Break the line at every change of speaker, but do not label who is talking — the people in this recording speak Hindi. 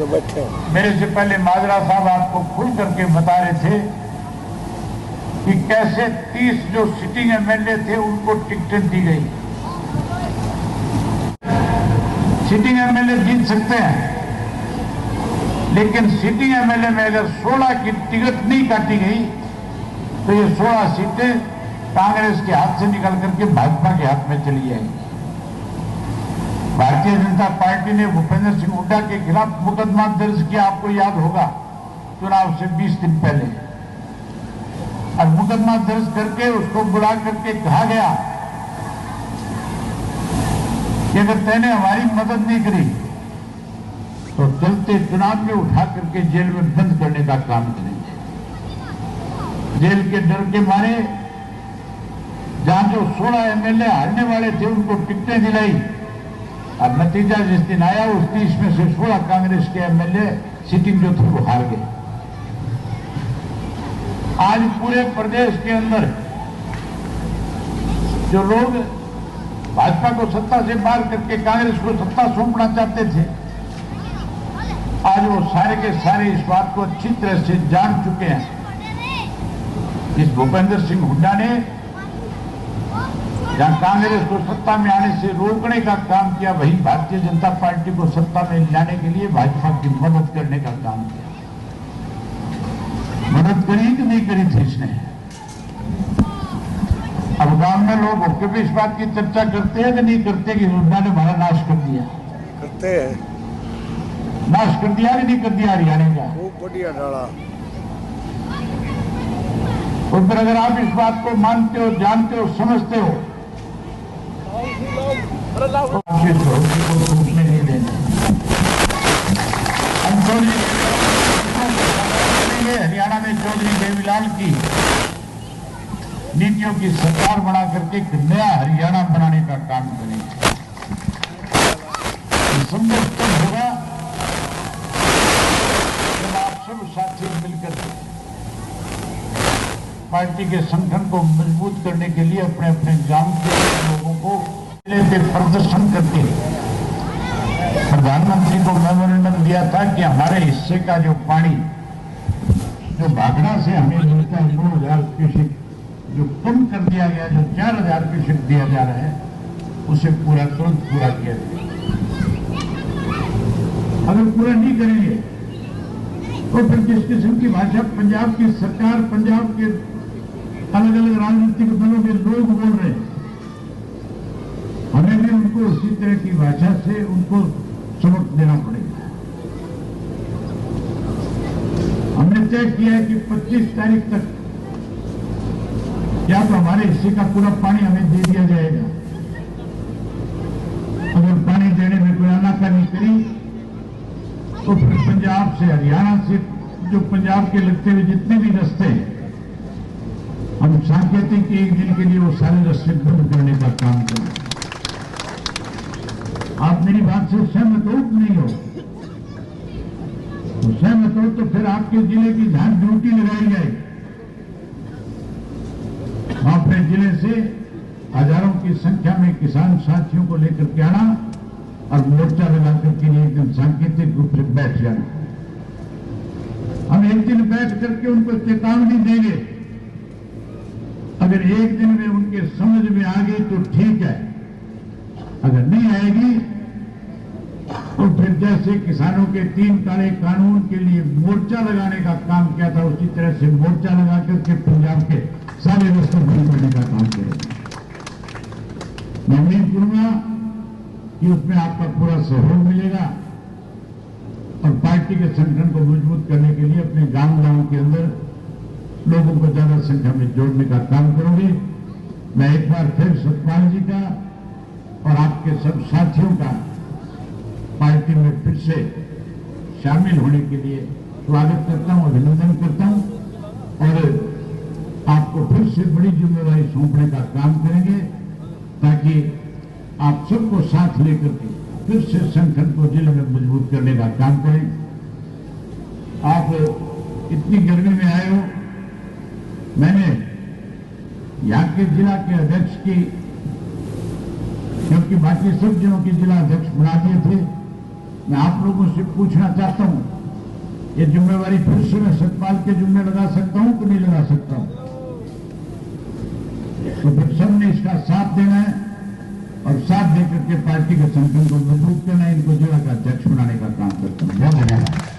जो बैठे
मेरे से पहले माजरा साहब आपको खुल करके बता रहे थे कि कैसे 30 जो सिटिंग एमएलए थे उनको टिकटें दी गई। सिटिंग एमएलए जीत सकते हैं, लेकिन सिटिंग एमएलए में अगर 16 की टिकट नहीं काटी गई तो ये 16 सीटें कांग्रेस के हाथ से निकल करके भाजपा के हाथ में चली जाएंगी। भारतीय जनता पार्टी ने भूपेंद्र सिंह हुड्डा के खिलाफ मुकदमा दर्ज किया, आपको याद होगा, चुनाव से 20 दिन पहले। और मुकदमा दर्ज करके उसको बुला करके कहा गया कि अगर तैने हमारी मदद नहीं करी तो चलते चुनाव में उठा करके जेल में बंद करने का काम करेंगे। जेल के डर के मारे जहां जो 16 एमएलए हारने वाले थे उनको टिकटें दिलाई, और नतीजा जिस दिन आया उस 30 में से 16 कांग्रेस के एमएलए सिटिंग जो थे वो हार गए। आज पूरे प्रदेश के अंदर जो लोग भाजपा को सत्ता से बाहर करके कांग्रेस को सत्ता सौंपना चाहते थे, आज वो सारे के सारे इस बात को अच्छी तरह से जान चुके हैं। इस भूपेंद्र सिंह हुड्डा ने जहां कांग्रेस को सत्ता में आने से रोकने का काम किया, वहीं भारतीय जनता पार्टी को सत्ता में लाने के लिए भाजपा की मदद करने का काम किया। मदद करी कि नहीं करी थी इसने? अब गांव में लोग होकर भी इस बात की चर्चा करते हैं कि नहीं करते कि हुड्डा ने हमारा नाश कर दिया?
करते हैं।
नाश कर दिया कि नहीं कर दिया हरियाणा का?
खूब बढ़िया डाला।
और फिर अगर आप इस बात को मानते हो, जानते हो, समझते हो तो टूटने नहीं देना। हरियाणा में चौधरी देवीलाल की नीतियों की सरकार बना करके एक नया हरियाणा बनाने का काम करेंगे। संभव तब होगा जब आप सब साथी मिलकर पार्टी के संगठन को मजबूत करने के लिए अपने अपने गांव के लोगों को प्रदर्शन करके प्रधानमंत्री को मेमोरेंडम दिया था कि हमारे हिस्से का जो पानी जो भागड़ा से हमें मिलता है 9,000 क्यूसेक जो कम कर दिया गया, जो 4,000 क्यूसेक दिया जा रहा है, उसे तुरंत पूरा किया जाए। अगर पूरा नहीं करेंगे तो फिर जिस किस्म की भाषा पंजाब की सरकार, पंजाब के अलग अलग राजनीतिक दलों के लोग बोल रहे हैं, हमें भी उनको उसी तरह की भाषा से उनको सबक देना पड़ेगा। हमने तय किया है कि 25 तारीख तक या तो हमारे हिस्से का पूरा पानी हमें दे दिया जाएगा। अगर पानी देने में कोई आनाकानी करी तो फिर पंजाब से, हरियाणा से, जो पंजाब के लगते हुए जितने भी रास्ते हैं, हम सांकेतिक एक दिन के लिए वो सारे रास्ते बंद करने का काम करें। आप मेरी बात से सहमत हो कि नहीं हो? तो सहमत हो तो फिर आपके जिले की जहां ड्यूटी लगाई जाए, वहां अपने जिले से हजारों की संख्या में किसान साथियों को लेकर के आना और मोर्चा लगा करके एक दिन सांकेतिक रूप से बैठ जाना। हम एक दिन बैठ करके उनको चेतावनी देंगे। अगर एक दिन में उनके समझ में आ गई तो ठीक है, अगर नहीं आएगी तो फिर जैसे किसानों के 3 काले कानून के लिए मोर्चा लगाने का काम किया था, उसी तरह से मोर्चा लगा करके पंजाब के सारे रास्ते बंद करने का काम करेंगे। मैं उम्मीद करूंगा कि उसमें आपका पूरा सहयोग मिलेगा और पार्टी के संगठन को मजबूत करने के लिए अपने गांव के अंदर लोगों को ज्यादा संख्या में जोड़ने का काम करोगे। मैं एक बार फिर सतपाल जी का और आपके सब साथियों का पार्टी में फिर से शामिल होने के लिए स्वागत करता हूं, अभिनंदन करता हूं और आपको फिर से बड़ी जिम्मेदारी सौंपने का काम करेंगे ताकि आप सबको साथ लेकर के फिर से संगठन को जिले में मजबूत करने का काम करें। आप इतनी गर्मी में आए हो, मैंने यहाँ के जिला के अध्यक्ष की, क्योंकि बाकी सब जिलों के जिला अध्यक्ष बना दिए थे, मैं आप लोगों से पूछना चाहता हूं, ये जिम्मेवारी फिर से मैं सतपाल के जिम्मे लगा सकता हूं कि नहीं लगा सकता हूं? तो फिर सबने इसका साथ देना है और साथ देकर के पार्टी के संगठन को मजबूत करना है, इनको जिला का अध्यक्ष बनाने का काम करता हूं। बहुत धन्यवाद।